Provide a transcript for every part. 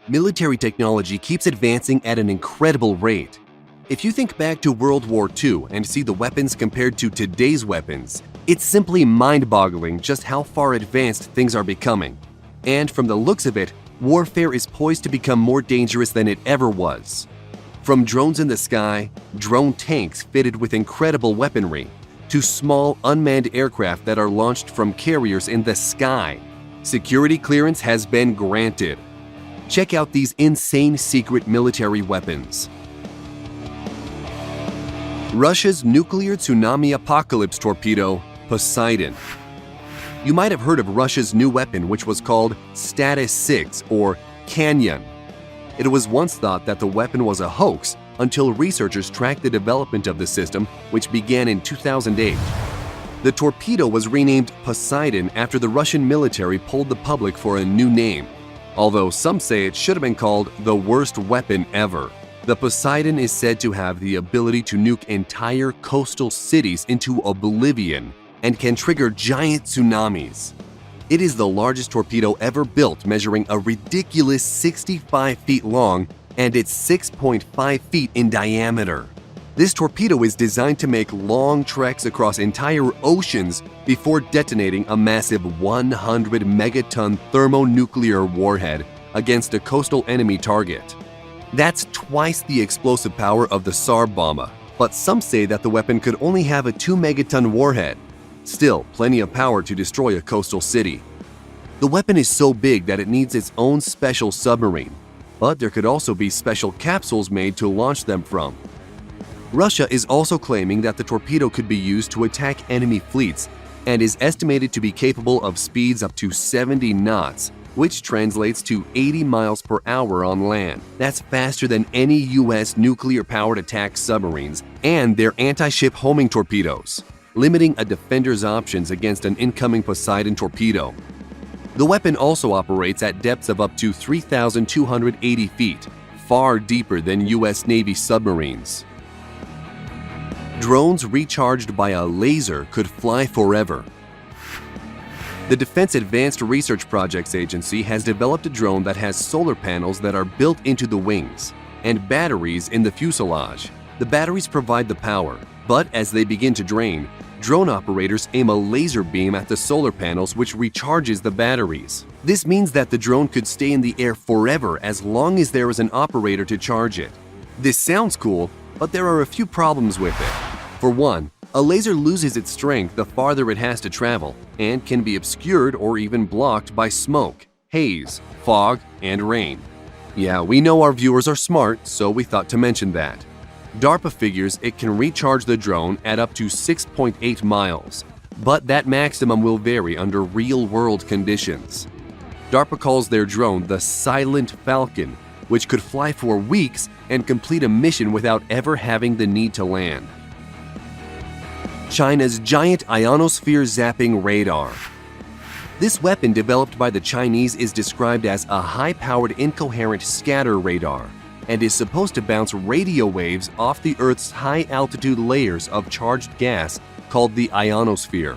Military technology keeps advancing at an incredible rate. If you think back to World War II and see the weapons compared to today's weapons, it's simply mind-boggling just how far advanced things are becoming. And from the looks of it, warfare is poised to become more dangerous than it ever was. From drones in the sky, drone tanks fitted with incredible weaponry, to small unmanned aircraft that are launched from carriers in the sky, security clearance has been granted. Check out these insane secret military weapons. Russia's nuclear tsunami apocalypse torpedo, Poseidon. You might have heard of Russia's new weapon, which was called Status 6 or Canyon. It was once thought that the weapon was a hoax until researchers tracked the development of the system, which began in 2008. The torpedo was renamed Poseidon after the Russian military polled the public for a new name, although some say it should have been called the worst weapon ever. The Poseidon is said to have the ability to nuke entire coastal cities into oblivion and can trigger giant tsunamis. It is the largest torpedo ever built, measuring a ridiculous 65 feet long and it's 6.5 feet in diameter. This torpedo is designed to make long treks across entire oceans before detonating a massive 100 megaton thermonuclear warhead against a coastal enemy target. That's twice the explosive power of the Tsar Bomba, but some say that the weapon could only have a 2 megaton warhead. Still, plenty of power to destroy a coastal city. The weapon is so big that it needs its own special submarine, but there could also be special capsules made to launch them from. Russia is also claiming that the torpedo could be used to attack enemy fleets and is estimated to be capable of speeds up to 70 knots, which translates to 80 miles per hour on land. That's faster than any US nuclear-powered attack submarines and their anti-ship homing torpedoes, limiting a defender's options against an incoming Poseidon torpedo. The weapon also operates at depths of up to 3,280 feet, far deeper than US Navy submarines. Drones recharged by a laser could fly forever. The Defense Advanced Research Projects Agency has developed a drone that has solar panels that are built into the wings and batteries in the fuselage. The batteries provide the power, but as they begin to drain, drone operators aim a laser beam at the solar panels, which recharges the batteries. This means that the drone could stay in the air forever as long as there is an operator to charge it. This sounds cool, but there are a few problems with it. For one, a laser loses its strength the farther it has to travel and can be obscured or even blocked by smoke, haze, fog, and rain. Yeah, we know our viewers are smart, so we thought to mention that. DARPA figures it can recharge the drone at up to 6.8 miles, but that maximum will vary under real-world conditions. DARPA calls their drone the Silent Falcon, which could fly for weeks and complete a mission without ever having the need to land. China's giant ionosphere zapping radar. This weapon developed by the Chinese is described as a high-powered incoherent scatter radar and is supposed to bounce radio waves off the Earth's high-altitude layers of charged gas called the ionosphere.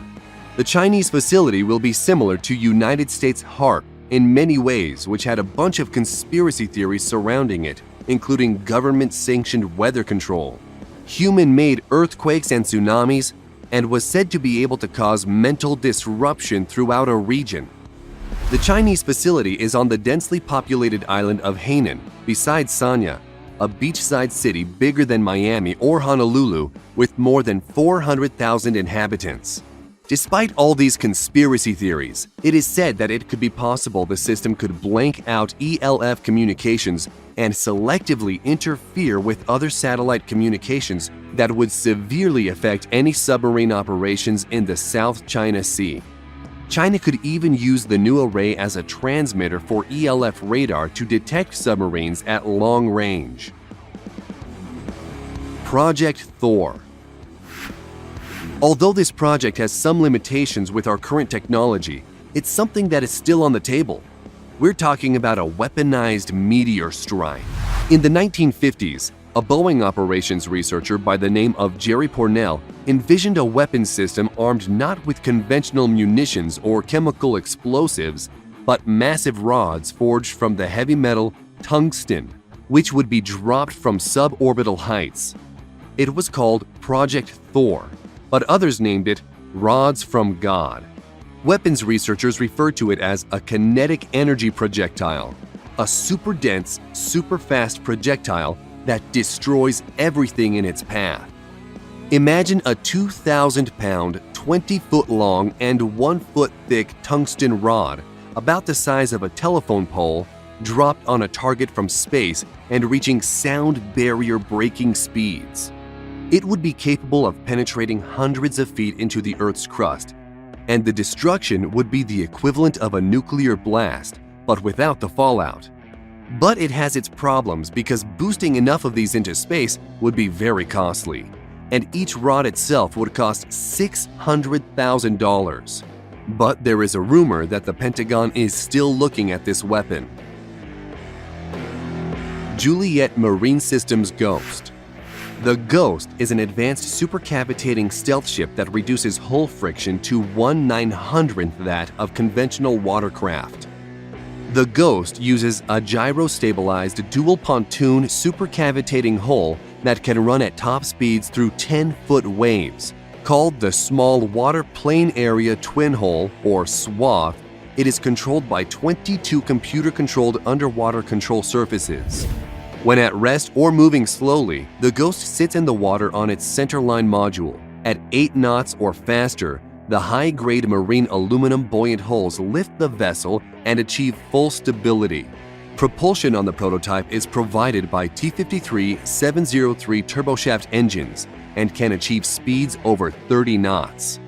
The Chinese facility will be similar to United States HAARP in many ways, which had a bunch of conspiracy theories surrounding it, including government-sanctioned weather control, human-made earthquakes and tsunamis, and was said to be able to cause mental disruption throughout a region. The Chinese facility is on the densely populated island of Hainan, beside Sanya, a beachside city bigger than Miami or Honolulu with more than 400,000 inhabitants. Despite all these conspiracy theories, it is said that it could be possible the system could blank out ELF communications and selectively interfere with other satellite communications that would severely affect any submarine operations in the South China Sea. China could even use the new array as a transmitter for ELF radar to detect submarines at long range. Project Thor. Although this project has some limitations with our current technology, it's something that is still on the table. We're talking about a weaponized meteor strike. In the 1950s, a Boeing operations researcher by the name of Jerry Pournelle envisioned a weapon system armed not with conventional munitions or chemical explosives, but massive rods forged from the heavy metal tungsten, which would be dropped from suborbital heights. It was called Project Thor, but others named it Rods from God. Weapons researchers refer to it as a kinetic energy projectile, a super dense, super fast projectile that destroys everything in its path. Imagine a 2,000-pound, 20-foot-long and 1-foot-thick tungsten rod about the size of a telephone pole dropped on a target from space and reaching sound barrier-breaking speeds. It would be capable of penetrating hundreds of feet into the Earth's crust, and the destruction would be the equivalent of a nuclear blast, but without the fallout. But it has its problems because boosting enough of these into space would be very costly, and each rod itself would cost $600,000. But there is a rumor that the Pentagon is still looking at this weapon. Juliet Marine Systems Ghost. The Ghost is an advanced supercavitating stealth ship that reduces hull friction to 1/900th that of conventional watercraft. The Ghost uses a gyro-stabilized dual pontoon supercavitating hull that can run at top speeds through 10-foot waves. Called the Small Water Plane Area Twin Hull, or SWATH, it is controlled by 22 computer-controlled underwater control surfaces. When at rest or moving slowly, the Ghost sits in the water on its centerline module. At 8 knots or faster, the high-grade marine aluminum buoyant hulls lift the vessel and achieve full stability. Propulsion on the prototype is provided by T-53-703 turboshaft engines and can achieve speeds over 30 knots,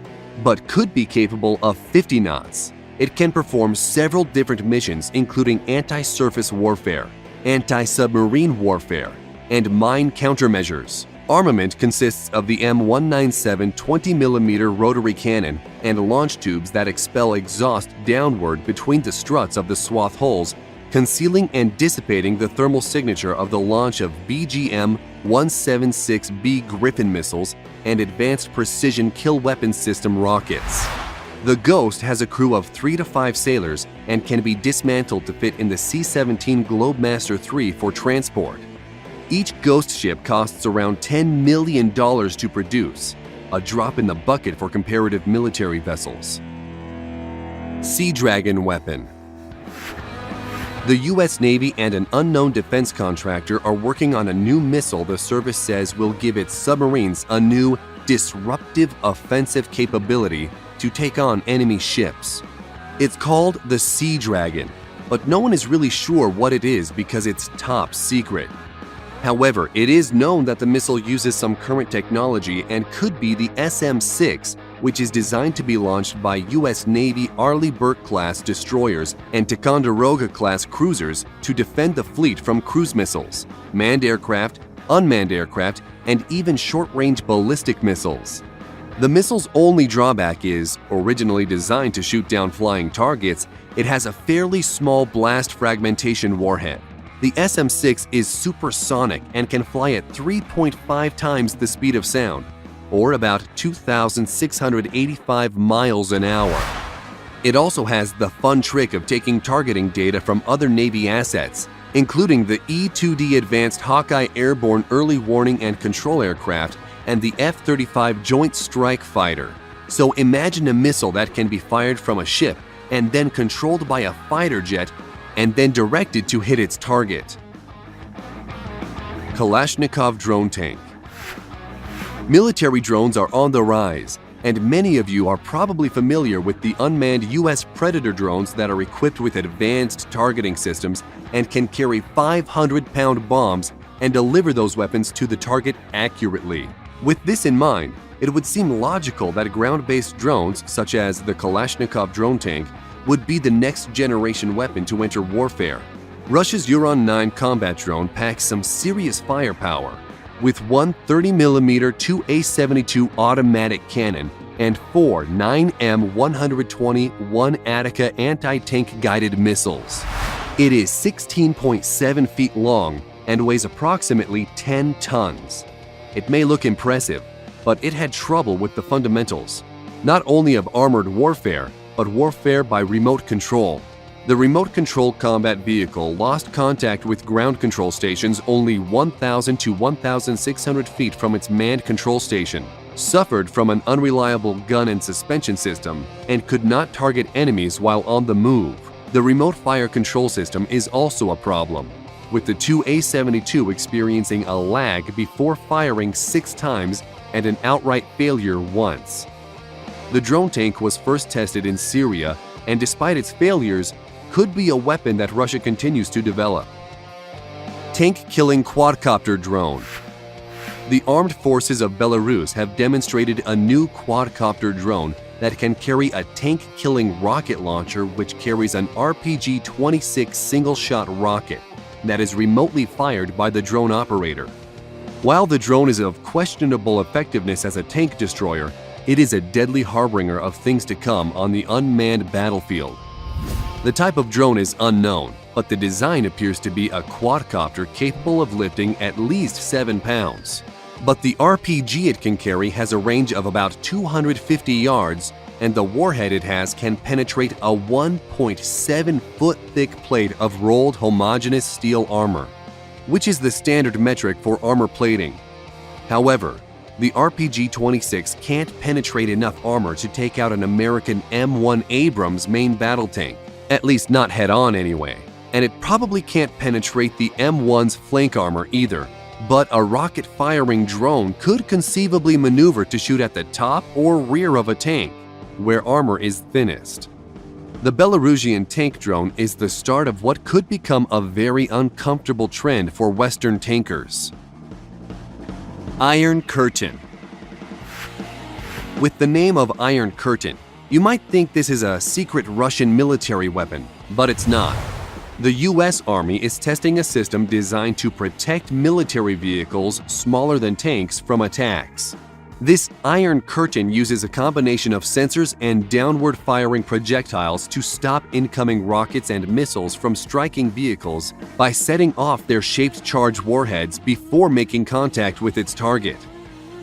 but could be capable of 50 knots. It can perform several different missions including anti-surface warfare, anti-submarine warfare, and mine countermeasures. Armament consists of the M197 20mm rotary cannon and launch tubes that expel exhaust downward between the struts of the SWATH hulls, concealing and dissipating the thermal signature of the launch of BGM-176B Griffin missiles and advanced precision kill weapon system rockets. The Ghost has a crew of 3 to 5 sailors and can be dismantled to fit in the C-17 Globemaster III for transport. Each Ghost ship costs around $10 million to produce, a drop in the bucket for comparative military vessels. Sea Dragon weapon. The U.S. Navy and an unknown defense contractor are working on a new missile the service says will give its submarines a new, disruptive offensive capability to take on enemy ships. It's called the Sea Dragon, but no one is really sure what it is because it's top secret. However, it is known that the missile uses some current technology and could be the SM-6, which is designed to be launched by U.S. Navy Arleigh Burke-class destroyers and Ticonderoga-class cruisers to defend the fleet from cruise missiles, manned aircraft, unmanned aircraft, and even short-range ballistic missiles. The missile's only drawback is, originally designed to shoot down flying targets, it has a fairly small blast fragmentation warhead. The SM-6 is supersonic and can fly at 3.5 times the speed of sound, or about 2,685 miles an hour. It also has the fun trick of taking targeting data from other Navy assets, including the E-2D Advanced Hawkeye Airborne Early Warning and Control Aircraft and the F-35 Joint Strike Fighter. So imagine a missile that can be fired from a ship and then controlled by a fighter jet and then directed to hit its target. Kalashnikov drone tank. Military drones are on the rise, and many of you are probably familiar with the unmanned U.S. Predator drones that are equipped with advanced targeting systems and can carry 500-pound bombs and deliver those weapons to the target accurately. With this in mind, it would seem logical that ground-based drones, such as the Kalashnikov drone tank, would be the next generation weapon to enter warfare. Russia's Uran-9 combat drone packs some serious firepower, with one 30mm 2A-72 automatic cannon and 4 9M120 1-Attica anti-tank guided missiles. It is 16.7 feet long and weighs approximately 10 tons. It may look impressive, but it had trouble with the fundamentals, not only of armored warfare, but warfare by remote control. The remote control combat vehicle lost contact with ground control stations only 1,000 to 1,600 feet from its manned control station, suffered from an unreliable gun and suspension system, and could not target enemies while on the move. The remote fire control system is also a problem, with the two A-72 experiencing a lag before firing 6 times and an outright failure once. The drone tank was first tested in Syria, and despite its failures, could be a weapon that Russia continues to develop. Tank-killing quadcopter drone. The armed forces of Belarus have demonstrated a new quadcopter drone that can carry a tank-killing rocket launcher which carries an RPG-26 single-shot rocket that is remotely fired by the drone operator. While the drone is of questionable effectiveness as a tank destroyer, it is a deadly harbinger of things to come on the unmanned battlefield. The type of drone is unknown, but the design appears to be a quadcopter capable of lifting at least 7 pounds. But the RPG it can carry has a range of about 250 yards, and the warhead it has can penetrate a 1.7-foot thick plate of rolled homogeneous steel armor, which is the standard metric for armor plating. However, the RPG-26 can't penetrate enough armor to take out an American M1 Abrams main battle tank, at least not head-on anyway, and it probably can't penetrate the M1's flank armor either. But a rocket-firing drone could conceivably maneuver to shoot at the top or rear of a tank, where armor is thinnest. The Belarusian tank drone is the start of what could become a very uncomfortable trend for Western tankers. Iron Curtain. With the name of Iron Curtain, you might think this is a secret Russian military weapon, but it's not. The US Army is testing a system designed to protect military vehicles smaller than tanks from attacks. This Iron Curtain uses a combination of sensors and downward-firing projectiles to stop incoming rockets and missiles from striking vehicles by setting off their shaped-charge warheads before making contact with its target.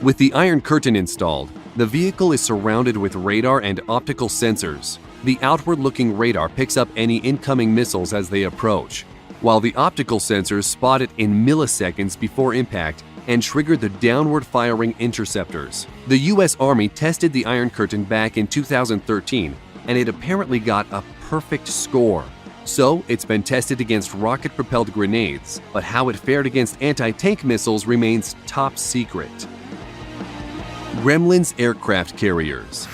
With the Iron Curtain installed, the vehicle is surrounded with radar and optical sensors. The outward-looking radar picks up any incoming missiles as they approach, while the optical sensors spot it in milliseconds before impact and trigger the downward-firing interceptors. The US Army tested the Iron Curtain back in 2013, and it apparently got a perfect score. So, it's been tested against rocket-propelled grenades, but how it fared against anti-tank missiles remains top secret. Gremlins aircraft carriers.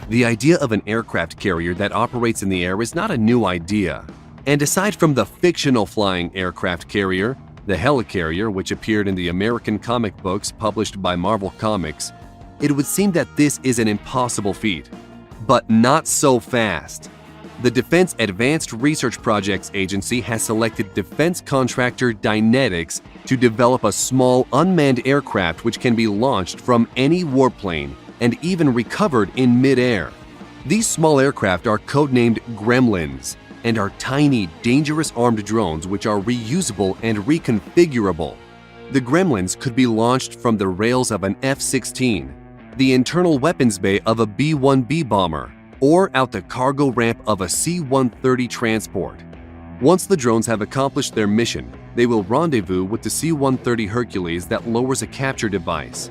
The idea of an aircraft carrier that operates in the air is not a new idea. And aside from the fictional flying aircraft carrier, the helicarrier, which appeared in the American comic books published by Marvel Comics, it would seem that this is an impossible feat. But not so fast. The Defense Advanced Research Projects Agency has selected defense contractor Dynetics to develop a small unmanned aircraft which can be launched from any warplane and even recovered in mid-air. These small aircraft are codenamed Gremlins and are tiny, dangerous armed drones which are reusable and reconfigurable. The Gremlins could be launched from the rails of an F-16, the internal weapons bay of a B-1B bomber, or out the cargo ramp of a C-130 transport. Once the drones have accomplished their mission, they will rendezvous with the C-130 Hercules that lowers a capture device.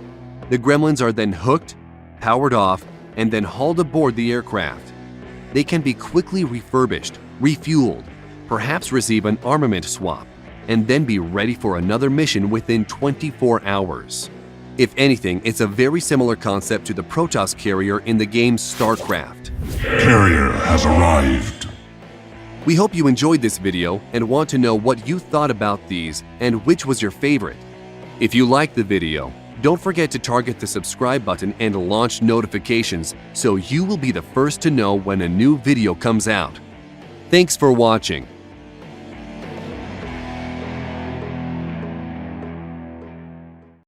The Gremlins are then hooked, powered off, and then hauled aboard the aircraft. They can be quickly refurbished, refueled, perhaps receive an armament swap, and then be ready for another mission within 24 hours. If anything, it's a very similar concept to the Protoss carrier in the game StarCraft. Carrier has arrived. We hope you enjoyed this video and want to know what you thought about these and which was your favorite. If you liked the video, don't forget to target the subscribe button and launch notifications so you will be the first to know when a new video comes out. Thanks for watching.